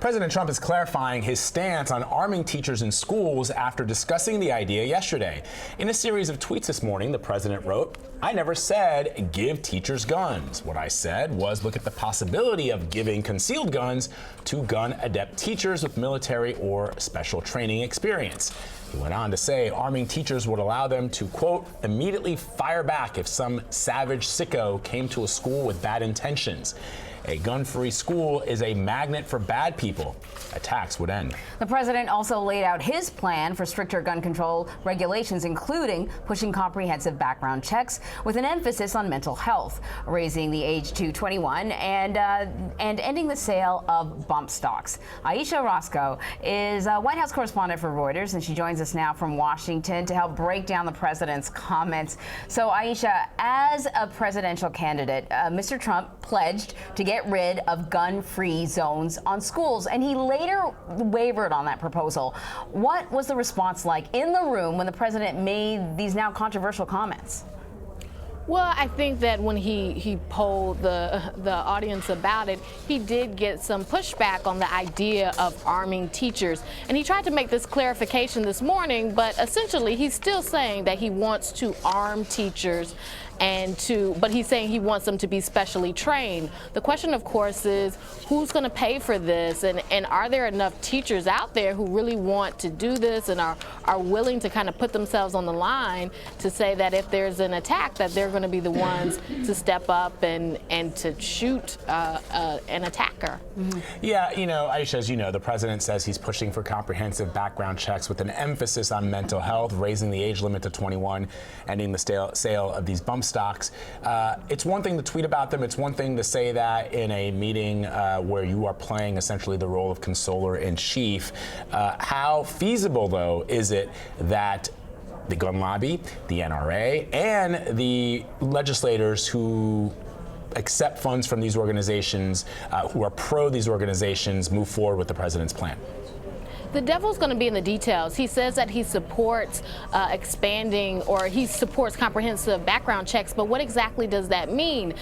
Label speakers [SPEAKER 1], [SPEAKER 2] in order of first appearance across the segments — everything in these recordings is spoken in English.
[SPEAKER 1] President Trump is clarifying his stance on arming teachers in schools after discussing the idea yesterday. In a series of tweets this morning, the president wrote, "I never said give teachers guns. What I said was look at the possibility of giving concealed guns to gun-adept teachers with military or special training experience." He went on to say arming teachers would allow them to, quote, immediately fire back if some savage sicko came to a school with bad intentions. A gun-free school is a magnet for bad people. Attacks would end.
[SPEAKER 2] The president also laid out his plan for stricter gun control regulations, including pushing comprehensive background checks with an emphasis on mental health, raising the age to 21, and ending the sale of bump stocks. Aisha Roscoe is a White House correspondent for Reuters, and she joins us now from Washington to help break down the president's comments. So, Aisha, as a presidential candidate, Mr. Trump pledged to get rid of gun-free zones on schools, and he later wavered on that proposal. What was the response like in the room when the president made these now controversial comments?
[SPEAKER 3] Well, I think that when he polled the audience about it, he did get some pushback on the idea of arming teachers. And he tried to make this clarification this morning, but essentially he's still saying that he wants to arm teachers but he's saying he wants them to be specially trained. The question, of course, is who's going to pay for this, and are there enough teachers out there who really want to do this and are willing to kind of put themselves on the line to say that if there's an attack that they're going to be the ones to step up and to shoot an attacker.
[SPEAKER 1] Mm-hmm. Yeah, you know, Aisha, as you know, the president says he's pushing for comprehensive background checks with an emphasis on mental health, raising the age limit to 21, ending the sale of these bump stocks. It's one thing to tweet about them. It's one thing to say that in a meeting where you are playing essentially the role of consoler in chief. How feasible, though, is it that the gun lobby, the NRA, and the legislators who accept funds from these organizations, who are pro these organizations, move forward with the president's plan?
[SPEAKER 3] The devil's going to be in the details. He says that he supports expanding, or he supports comprehensive background checks, but what exactly does that mean?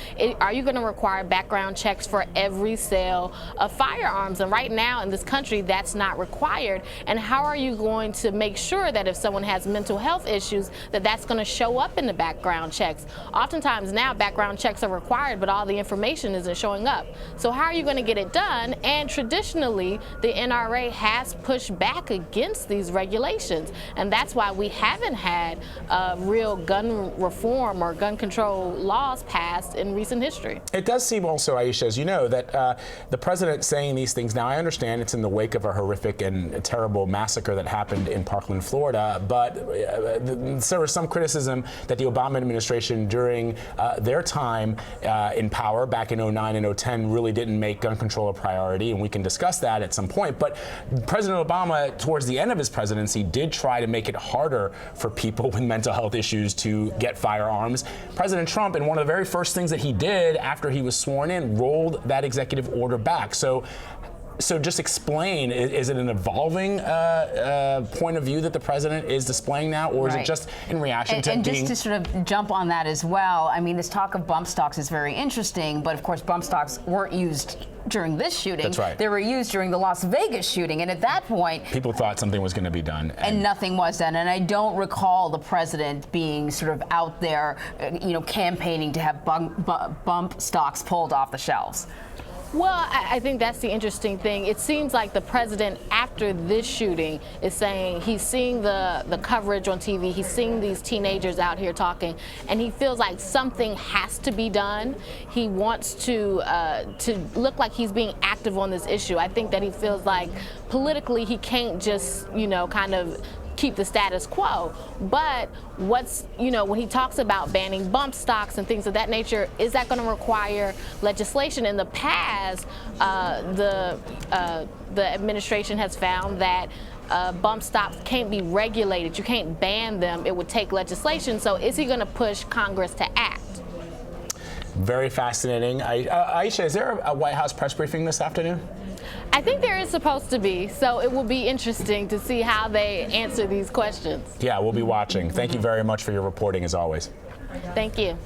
[SPEAKER 3] Are you going to require background checks for every sale of firearms? And right now in this country, that's not required. And how are you going to make sure that if someone has mental health issues, that that's going to show up in the background checks? Oftentimes now background checks are required, but all the information isn't showing up. So how are you going to get it done? And traditionally, the NRA has pushed back against these regulations, and that's why we haven't had real gun reform or gun control laws passed in recent history.
[SPEAKER 1] It does seem also, Aisha, as you know, that the president saying these things now, I understand it's in the wake of a horrific and terrible massacre that happened in Parkland, Florida, but there was some criticism that the Obama administration during their time in power back in 09 and 010 really didn't make gun control a priority, and we can discuss that at some point. But President Obama, towards the end of his presidency, did try to make it harder for people with mental health issues to get firearms. President Trump, in one of the very first things that he did after he was sworn in, rolled that executive order back. So just explain, is it an evolving point of view that the president is displaying now, or is it just in reaction to
[SPEAKER 2] and
[SPEAKER 1] being...
[SPEAKER 2] just to sort of jump on that as well, I mean, this talk of bump stocks is very interesting, but of course bump stocks weren't used during this shooting.
[SPEAKER 1] That's right.
[SPEAKER 2] They were used during the Las Vegas shooting, and at that point,
[SPEAKER 1] people thought something was going to be done.
[SPEAKER 2] And nothing was done. And I don't recall the president being sort of out there, campaigning to have bump stocks pulled off the shelves.
[SPEAKER 3] Well, I think that's the interesting thing. It seems like the president, after this shooting, is saying he's seeing the coverage on TV, he's seeing these teenagers out here talking, and he feels like something has to be done. He wants to look like he's being active on this issue. I think that he feels like politically he can't just, kind of keep the status quo. But when he talks about banning bump stocks and things of that nature, is that going to require legislation? In the past, the administration has found that bump stocks can't be regulated. You can't ban them. It would take legislation. So is he going to push Congress to act?
[SPEAKER 1] Very fascinating. Aisha, is there a White House press briefing this afternoon?
[SPEAKER 3] I think there is supposed to be, so it will be interesting to see how they answer these questions.
[SPEAKER 1] Yeah, we'll be watching. Thank you very much for your reporting, as always.
[SPEAKER 3] Thank you.